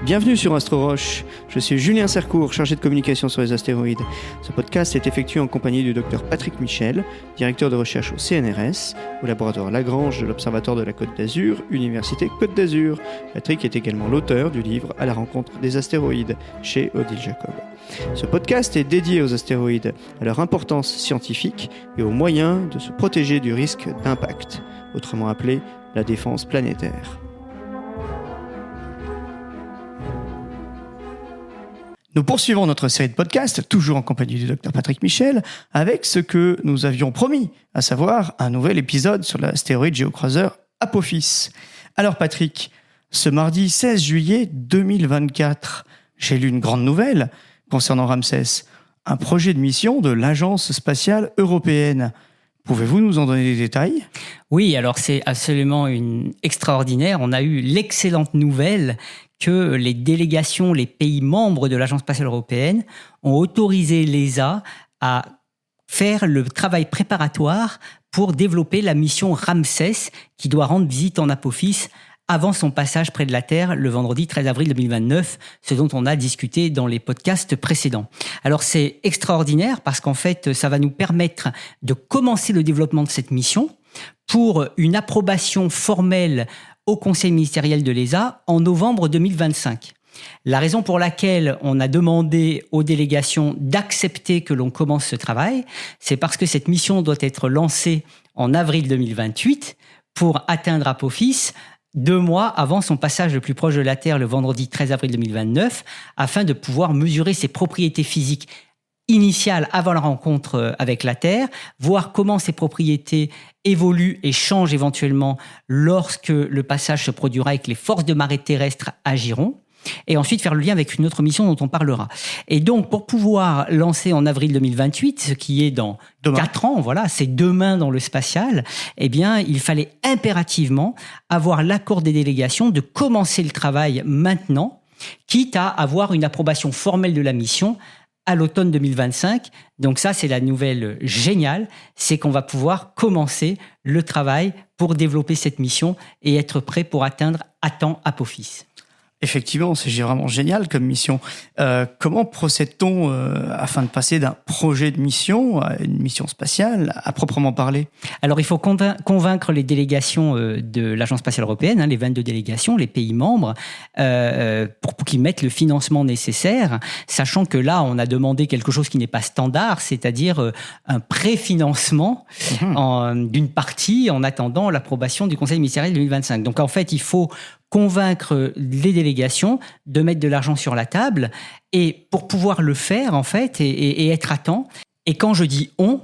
Bienvenue sur Astro Roche, je suis Julien Sercourt, chargé de communication sur les astéroïdes. Ce podcast est effectué en compagnie du Dr Patrick Michel, directeur de recherche au CNRS, au laboratoire Lagrange de l'Observatoire de la Côte d'Azur, Université Côte d'Azur. Patrick est également l'auteur du livre À la rencontre des astéroïdes, chez Odile Jacob. Ce podcast est dédié aux astéroïdes, à leur importance scientifique et aux moyens de se protéger du risque d'impact, autrement appelé la défense planétaire. Nous poursuivons notre série de podcasts, toujours en compagnie du Dr Patrick Michel, avec ce que nous avions promis, à savoir un nouvel épisode sur l'astéroïde géocroiseur Apophis. Alors Patrick, ce mardi 16 juillet 2024, j'ai lu une grande nouvelle concernant Ramsès, un projet de mission de l'Agence spatiale européenne. Pouvez-vous nous en donner des détails ? Oui, alors c'est absolument extraordinaire. On a eu l'excellente nouvelle que les délégations, les pays membres de l'Agence spatiale européenne ont autorisé l'ESA à faire le travail préparatoire pour développer la mission Ramsès qui doit rendre visite en Apophis avant son passage près de la Terre le vendredi 13 avril 2029, ce dont on a discuté dans les podcasts précédents. Alors c'est extraordinaire parce qu'en fait, ça va nous permettre de commencer le développement de cette mission pour une approbation formelle au Conseil ministériel de l'ESA en novembre 2025. La raison pour laquelle on a demandé aux délégations d'accepter que l'on commence ce travail, c'est parce que cette mission doit être lancée en avril 2028 pour atteindre Apophis 2 mois avant son passage le plus proche de la Terre le vendredi 13 avril 2029, afin de pouvoir mesurer ses propriétés physiques initiales avant la rencontre avec la Terre, voir comment ces propriétés évoluent et changent éventuellement lorsque le passage se produira et que les forces de marée terrestres agiront, et ensuite faire le lien avec une autre mission dont on parlera. Et donc, pour pouvoir lancer en avril 2028, ce qui est dans 4 ans, voilà, c'est demain dans le spatial, eh bien, il fallait impérativement avoir l'accord des délégations de commencer le travail maintenant, quitte à avoir une approbation formelle de la mission à l'automne 2025. Donc ça, c'est la nouvelle géniale, c'est qu'on va pouvoir commencer le travail pour développer cette mission et être prêt pour atteindre à temps Apophis. Effectivement, c'est vraiment génial comme mission. Comment procède-t-on afin de passer d'un projet de mission à une mission spatiale à proprement parler ? Alors, il faut convaincre les délégations de l'Agence spatiale européenne, les 22 délégations, les pays membres, pour qu'ils mettent le financement nécessaire, sachant que là, on a demandé quelque chose qui n'est pas standard, c'est-à-dire un préfinancement d'une partie en attendant l'approbation du Conseil ministériel 2025. Donc, en fait, il faut convaincre les délégations de mettre de l'argent sur la table, et pour pouvoir le faire en fait et être à temps. Et quand je dis on,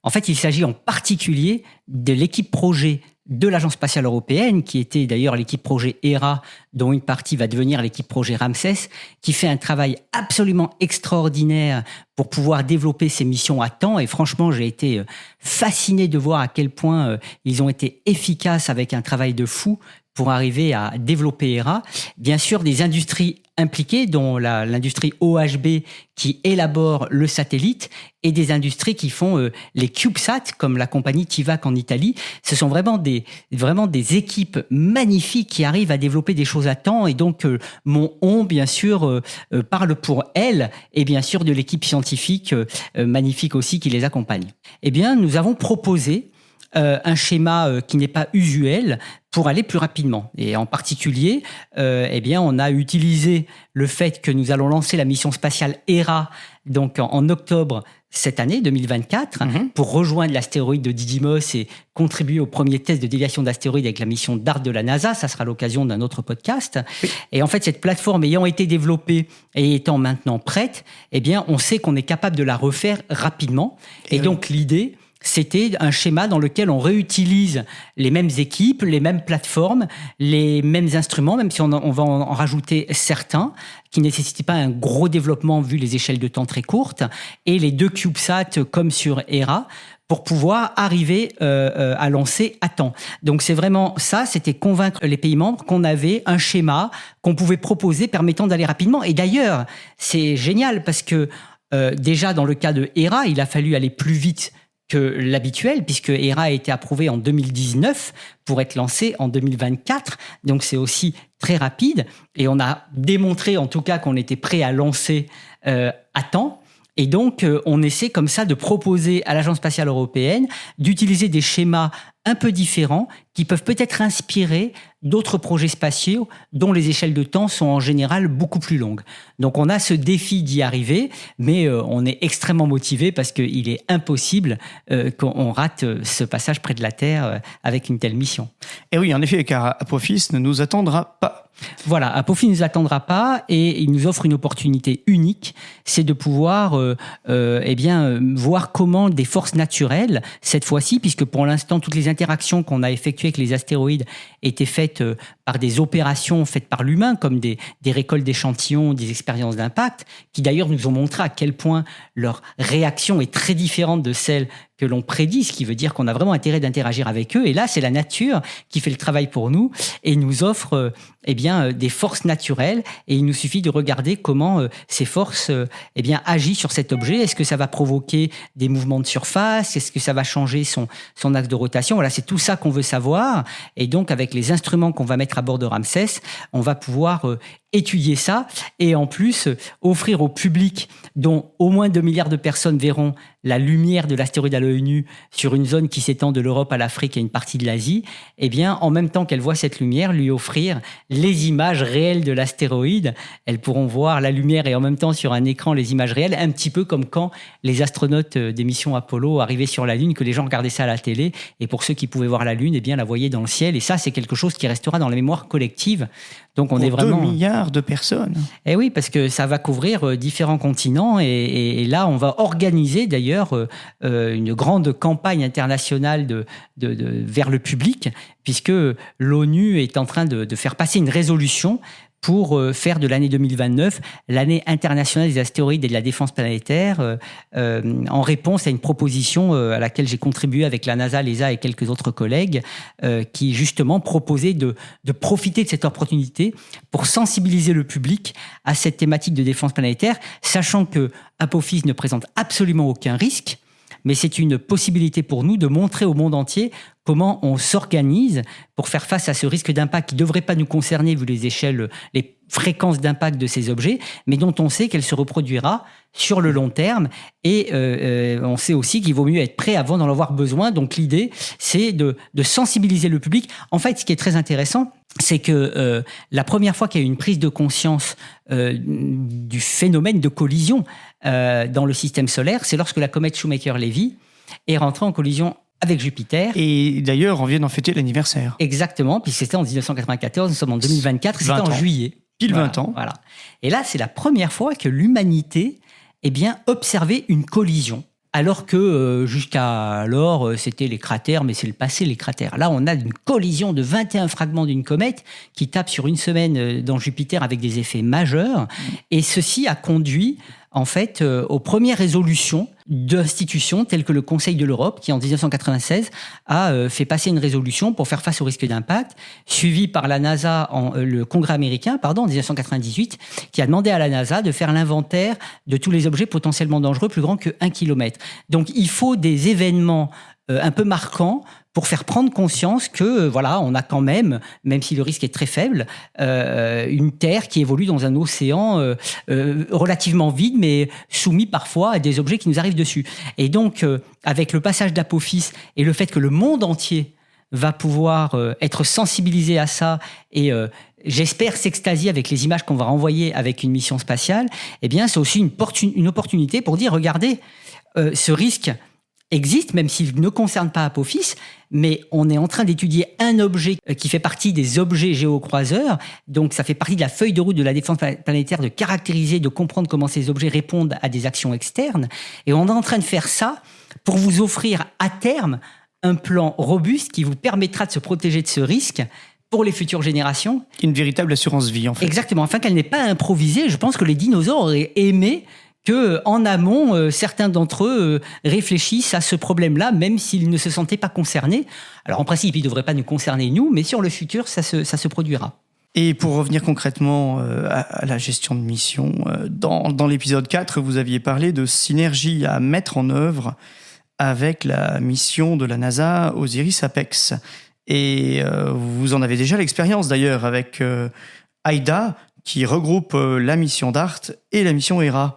en fait il s'agit en particulier de l'équipe projet de l'Agence spatiale européenne, qui était d'ailleurs l'équipe projet ERA, dont une partie va devenir l'équipe projet Ramsès, qui fait un travail absolument extraordinaire pour pouvoir développer ces missions à temps. Et franchement, j'ai été fasciné de voir à quel point ils ont été efficaces avec un travail de fou pour arriver à développer ERA. Bien sûr, des industries impliquées, dont l'industrie OHB qui élabore le satellite, et des industries qui font les CubeSats, comme la compagnie Tivac en Italie. Ce sont vraiment des équipes magnifiques qui arrivent à développer des choses à temps. Et donc, mon on, bien sûr, parle pour elle, et bien sûr de l'équipe scientifique magnifique aussi qui les accompagne. Eh bien, nous avons proposé un schéma qui n'est pas usuel pour aller plus rapidement. Et en particulier, eh bien, on a utilisé le fait que nous allons lancer la mission spatiale ERA donc en octobre cette année, 2024, pour rejoindre l'astéroïde de Didymos et contribuer au premier test de déviation d'astéroïdes avec la mission DART de la NASA. Ça sera l'occasion d'un autre podcast. Oui. Et en fait, cette plateforme ayant été développée et étant maintenant prête, eh bien, on sait qu'on est capable de la refaire rapidement. Et donc, l'idée, c'était un schéma dans lequel on réutilise les mêmes équipes, les mêmes plateformes, les mêmes instruments, même si on va en rajouter certains qui ne nécessitent pas un gros développement vu les échelles de temps très courtes, et les 2 CubeSats comme sur ERA, pour pouvoir arriver à lancer à temps. Donc c'est vraiment ça, c'était convaincre les pays membres qu'on avait un schéma qu'on pouvait proposer permettant d'aller rapidement. Et d'ailleurs, c'est génial parce que déjà dans le cas de ERA, il a fallu aller plus vite que l'habituel, puisque Hera a été approuvé en 2019 pour être lancé en 2024. Donc, c'est aussi très rapide. Et on a démontré, en tout cas, qu'on était prêt à lancer à temps. Et donc, on essaie comme ça de proposer à l'Agence spatiale européenne d'utiliser des schémas un peu différents qui peuvent peut-être inspirer d'autres projets spatiaux dont les échelles de temps sont en général beaucoup plus longues. Donc, on a ce défi d'y arriver, mais on est extrêmement motivé parce qu'il est impossible qu'on rate ce passage près de la Terre avec une telle mission. Et oui, en effet, car Apophis ne nous attendra pas. Voilà, Apophis ne nous attendra pas et il nous offre une opportunité unique, c'est de pouvoir voir comment des forces naturelles, cette fois-ci, puisque pour l'instant, toutes les interactions qu'on a effectuées avec les astéroïdes étaient faites par des opérations faites par l'humain, comme des récoltes d'échantillons, des expériences d'impact, qui d'ailleurs nous ont montré à quel point leur réaction est très différente de celle que l'on prédit, ce qui veut dire qu'on a vraiment intérêt d'interagir avec eux. Et là, c'est la nature qui fait le travail pour nous et nous offre des forces naturelles. Et il nous suffit de regarder comment ces forces agissent sur cet objet. Est-ce que ça va provoquer des mouvements de surface? Est-ce que ça va changer son axe de rotation? Voilà, c'est tout ça qu'on veut savoir. Et donc, avec les instruments qu'on va mettre à bord de Ramsès, on va pouvoir étudier ça et en plus offrir au public, dont au moins 2 milliards de personnes verront la lumière de l'astéroïde à l'œil nu sur une zone qui s'étend de l'Europe à l'Afrique et une partie de l'Asie, en même temps qu'elles voient cette lumière, lui offrir les images réelles de l'astéroïde. Elles pourront voir la lumière et en même temps sur un écran les images réelles, un petit peu comme quand les astronautes des missions Apollo arrivaient sur la Lune, que les gens regardaient ça à la télé, et pour ceux qui pouvaient voir la Lune, la voyaient dans le ciel. Et ça, c'est quelque chose qui restera dans la mémoire collective. Donc on est vraiment 2 milliards de personnes. Eh oui, parce que ça va couvrir différents continents et là, on va organiser d'ailleurs une grande campagne internationale vers le public, puisque l'ONU est en train de faire passer une résolution pour faire de l'année 2029 l'année internationale des astéroïdes et de la défense planétaire, en réponse à une proposition à laquelle j'ai contribué avec la NASA, l'ESA et quelques autres collègues, qui justement proposait de profiter de cette opportunité pour sensibiliser le public à cette thématique de défense planétaire, sachant que Apophis ne présente absolument aucun risque, mais c'est une possibilité pour nous de montrer au monde entier comment on s'organise pour faire face à ce risque d'impact qui ne devrait pas nous concerner vu les échelles, les fréquences d'impact de ces objets, mais dont on sait qu'elle se reproduira sur le long terme. Et on sait aussi qu'il vaut mieux être prêt avant d'en avoir besoin. Donc l'idée, c'est de sensibiliser le public. En fait, ce qui est très intéressant, c'est que la première fois qu'il y a eu une prise de conscience du phénomène de collision dans le système solaire, c'est lorsque la comète Shoemaker-Levy est rentrée en collision avec Jupiter. Et d'ailleurs, on vient d'en fêter l'anniversaire. Exactement, puis c'était en 1994, nous sommes en 2024, c'était en juillet. Pile 20 ans. Voilà. Et là, c'est la première fois que l'humanité observait une collision. Alors que jusqu'à alors, c'était les cratères, mais c'est le passé, les cratères. Là, on a une collision de 21 fragments d'une comète qui tape sur une semaine dans Jupiter avec des effets majeurs. Et ceci a conduit, en fait, aux premières résolutions d'institutions telles que le Conseil de l'Europe, qui en 1996 a fait passer une résolution pour faire face au risque d'impact, suivi par la NASA, le Congrès américain, en 1998, qui a demandé à la NASA de faire l'inventaire de tous les objets potentiellement dangereux plus grands que 1 kilomètre. Donc il faut des événements un peu marquants pour faire prendre conscience que, on a quand même si le risque est très faible, une Terre qui évolue dans un océan relativement vide, mais soumis parfois à des objets qui nous arrivent dessus. Et donc, avec le passage d'Apophis et le fait que le monde entier va pouvoir être sensibilisé à ça et j'espère s'extasier avec les images qu'on va renvoyer avec une mission spatiale, c'est aussi une opportunité pour dire, regardez, ce risque existe, même s'il ne concerne pas Apophis, mais on est en train d'étudier un objet qui fait partie des objets géocroiseurs. Donc, ça fait partie de la feuille de route de la défense planétaire de caractériser, de comprendre comment ces objets répondent à des actions externes. Et on est en train de faire ça pour vous offrir à terme un plan robuste qui vous permettra de se protéger de ce risque pour les futures générations. Une véritable assurance vie, en fait. Exactement, afin qu'elle n'ait pas à improviser. Je pense que les dinosaures auraient aimé qu'en amont, certains d'entre eux réfléchissent à ce problème-là, même s'ils ne se sentaient pas concernés. Alors en principe, ils ne devraient pas nous concerner, nous, mais sur le futur, ça se produira. Et pour revenir concrètement à la gestion de mission, dans l'épisode 4, vous aviez parlé de synergie à mettre en œuvre avec la mission de la NASA OSIRIS-APEX. Et vous en avez déjà l'expérience d'ailleurs avec AIDA, qui regroupe la mission DART et la mission HERA.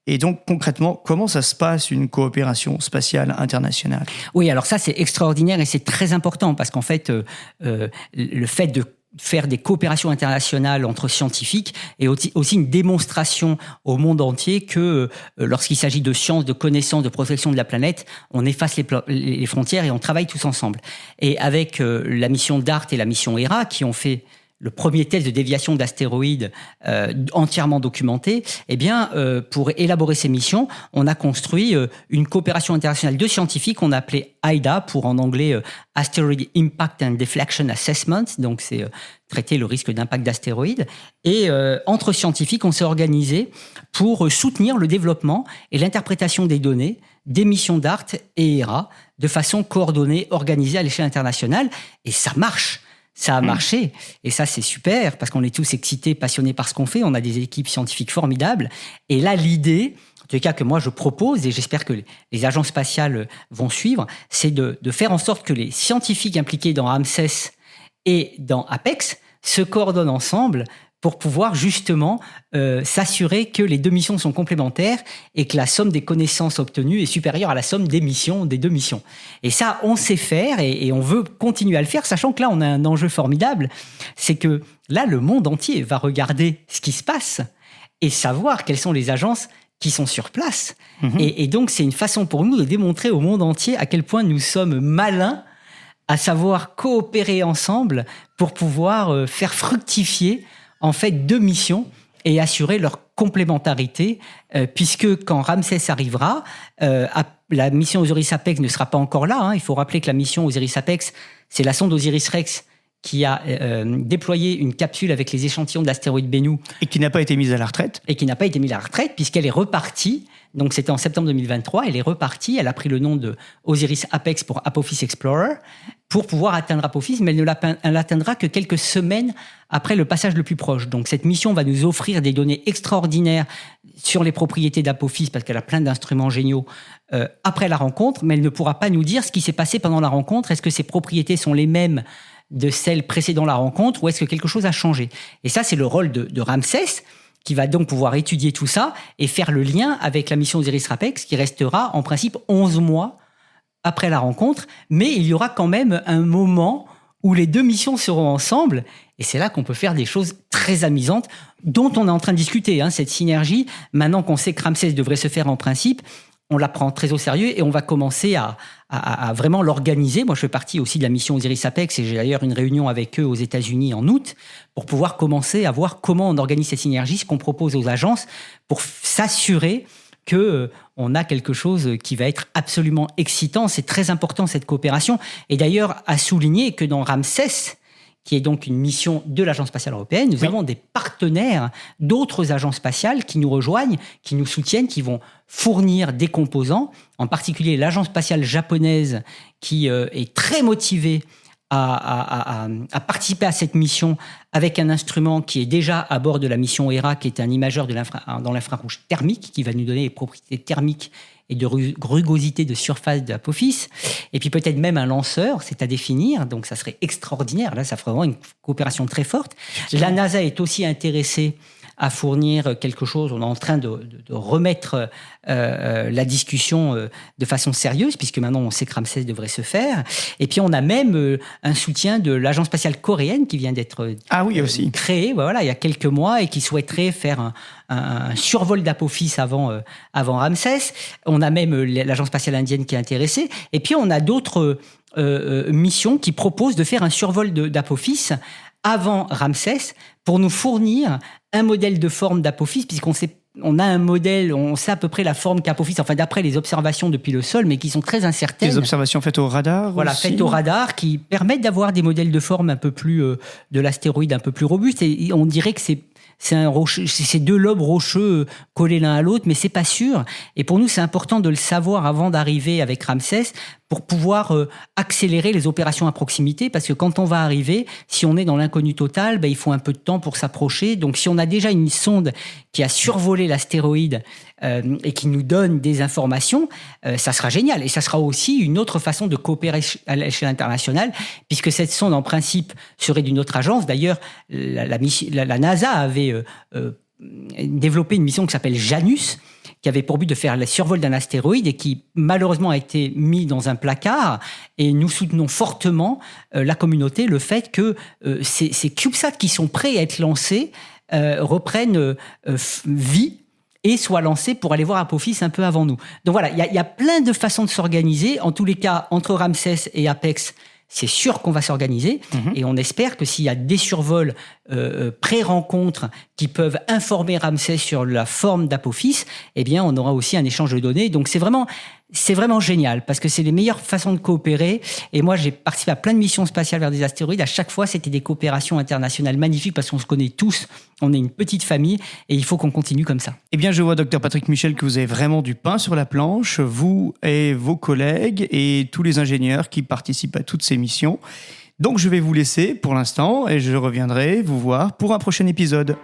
Et donc, concrètement, comment ça se passe, une coopération spatiale internationale ? Oui, alors ça, c'est extraordinaire et c'est très important parce qu'en fait, le fait de faire des coopérations internationales entre scientifiques est aussi une démonstration au monde entier que lorsqu'il s'agit de sciences, de connaissances, de protection de la planète, on efface les frontières et on travaille tous ensemble. Et avec la mission DART et la mission HERA qui ont fait le premier test de déviation d'astéroïdes entièrement documenté, eh bien, pour élaborer ces missions, on a construit une coopération internationale de scientifiques qu'on a appelée AIDA, pour en anglais Asteroid Impact and Deflection Assessment, donc c'est traiter le risque d'impact d'astéroïdes. Et entre scientifiques, on s'est organisé pour soutenir le développement et l'interprétation des données des missions DART et HERA de façon coordonnée, organisée à l'échelle internationale. Et ça marche. Ça a marché, et ça c'est super, parce qu'on est tous excités, passionnés par ce qu'on fait, on a des équipes scientifiques formidables, et là l'idée, en tout cas que moi je propose, et j'espère que les agences spatiales vont suivre, c'est de faire en sorte que les scientifiques impliqués dans Ramsès et dans APEX se coordonnent ensemble pour pouvoir justement s'assurer que les deux missions sont complémentaires et que la somme des connaissances obtenues est supérieure à la somme des missions, des deux missions. Et ça, on sait faire et on veut continuer à le faire, sachant que là, on a un enjeu formidable, c'est que là, le monde entier va regarder ce qui se passe et savoir quelles sont les agences qui sont sur place. Et donc, c'est une façon pour nous de démontrer au monde entier à quel point nous sommes malins à savoir coopérer ensemble pour pouvoir faire fructifier en fait deux missions et assurer leur complémentarité, puisque quand Ramsès arrivera, la mission OSIRIS-APEX ne sera pas encore là. Il faut rappeler que la mission OSIRIS-APEX, c'est la sonde OSIRIS-REx qui a déployé une capsule avec les échantillons de l'astéroïde Bennu. Et qui n'a pas été mise à la retraite. Et qui n'a pas été mise à la retraite, puisqu'elle est repartie. Donc c'était en septembre 2023, elle est repartie, elle a pris le nom de OSIRIS-APEX pour Apophis Explorer, pour pouvoir atteindre Apophis, mais elle n'atteindra que quelques semaines après le passage le plus proche. Donc cette mission va nous offrir des données extraordinaires sur les propriétés d'Apophis, parce qu'elle a plein d'instruments géniaux après la rencontre, mais elle ne pourra pas nous dire ce qui s'est passé pendant la rencontre. Est-ce que ces propriétés sont les mêmes de celles précédant la rencontre, ou est-ce que quelque chose a changé? Et ça, c'est le rôle de Ramsès, qui va donc pouvoir étudier tout ça et faire le lien avec la mission OSIRIS-REx, qui restera en principe 11 mois après la rencontre. Mais il y aura quand même un moment où les deux missions seront ensemble. Et c'est là qu'on peut faire des choses très amusantes, dont on est en train de discuter, cette synergie. Maintenant qu'on sait que Ramsès devrait se faire en principe, on la prend très au sérieux et on va commencer à vraiment l'organiser. Moi, je fais partie aussi de la mission OSIRIS-APEX et j'ai d'ailleurs une réunion avec eux aux États-Unis en août pour pouvoir commencer à voir comment on organise cette synergie, ce qu'on propose aux agences pour s'assurer qu'on a quelque chose qui va être absolument excitant. C'est très important, cette coopération. Et d'ailleurs, à souligner que dans Ramsès, qui est donc une mission de l'Agence spatiale européenne, nous avons des partenaires d'autres agences spatiales qui nous rejoignent, qui nous soutiennent, qui vont fournir des composants, en particulier l'Agence spatiale japonaise qui est très motivée à participer à cette mission avec un instrument qui est déjà à bord de la mission HERA, qui est un imageur dans l'infrarouge thermique, qui va nous donner les propriétés thermiques et de rugosité de surface de l'Apophis, et puis peut-être même un lanceur, c'est à définir, donc ça serait extraordinaire, là ça ferait vraiment une coopération très forte. La NASA est aussi intéressée à fournir quelque chose, on est en train de remettre la discussion de façon sérieuse, puisque maintenant on sait que Ramsès devrait se faire, et puis on a même un soutien de l'Agence spatiale coréenne qui vient d'être aussi créée il y a quelques mois, et qui souhaiterait faire un survol d'Apophis avant Ramsès. On a même l'Agence spatiale indienne qui est intéressée, et puis on a d'autres missions qui proposent de faire un survol d'Apophis avant Ramsès pour nous fournir un modèle de forme d'Apophis, puisqu'on a un modèle, on sait à peu près la forme qu'Apophis, enfin d'après les observations depuis le sol, mais qui sont très incertaines. Des observations faites au radar aussi. Faites au radar, qui permettent d'avoir des modèles de forme un peu plus de l'astéroïde un peu plus robustes. Et on dirait que c'est deux lobes rocheux collés l'un à l'autre, mais c'est pas sûr. Et pour nous, c'est important de le savoir avant d'arriver avec Ramsès pour pouvoir accélérer les opérations à proximité, parce que quand on va arriver, si on est dans l'inconnu total, il faut un peu de temps pour s'approcher. Donc si on a déjà une sonde qui a survolé l'astéroïde et qui nous donne des informations, ça sera génial. Et ça sera aussi une autre façon de coopérer à l'échelle internationale, puisque cette sonde, en principe, serait d'une autre agence. D'ailleurs, la NASA avait développé une mission qui s'appelle Janus, qui avait pour but de faire le survol d'un astéroïde et qui malheureusement a été mis dans un placard. Et nous soutenons fortement la communauté, le fait que ces CubeSats qui sont prêts à être lancés reprennent vie et soient lancés pour aller voir Apophis un peu avant nous. Donc voilà, il y a plein de façons de s'organiser. En tous les cas, entre Ramsès et Apex, c'est sûr qu'on va s'organiser et on espère que s'il y a des survols pré-rencontres qui peuvent informer Ramsès sur la forme d'Apophis, eh bien, on aura aussi un échange de données. Donc, c'est vraiment génial parce que c'est les meilleures façons de coopérer. Et moi, j'ai participé à plein de missions spatiales vers des astéroïdes. À chaque fois, c'était des coopérations internationales magnifiques parce qu'on se connaît tous. On est une petite famille et il faut qu'on continue comme ça. Eh bien, je vois, docteur Patrick Michel, que vous avez vraiment du pain sur la planche, vous et vos collègues et tous les ingénieurs qui participent à toutes ces missions. Donc, je vais vous laisser pour l'instant et je reviendrai vous voir pour un prochain épisode.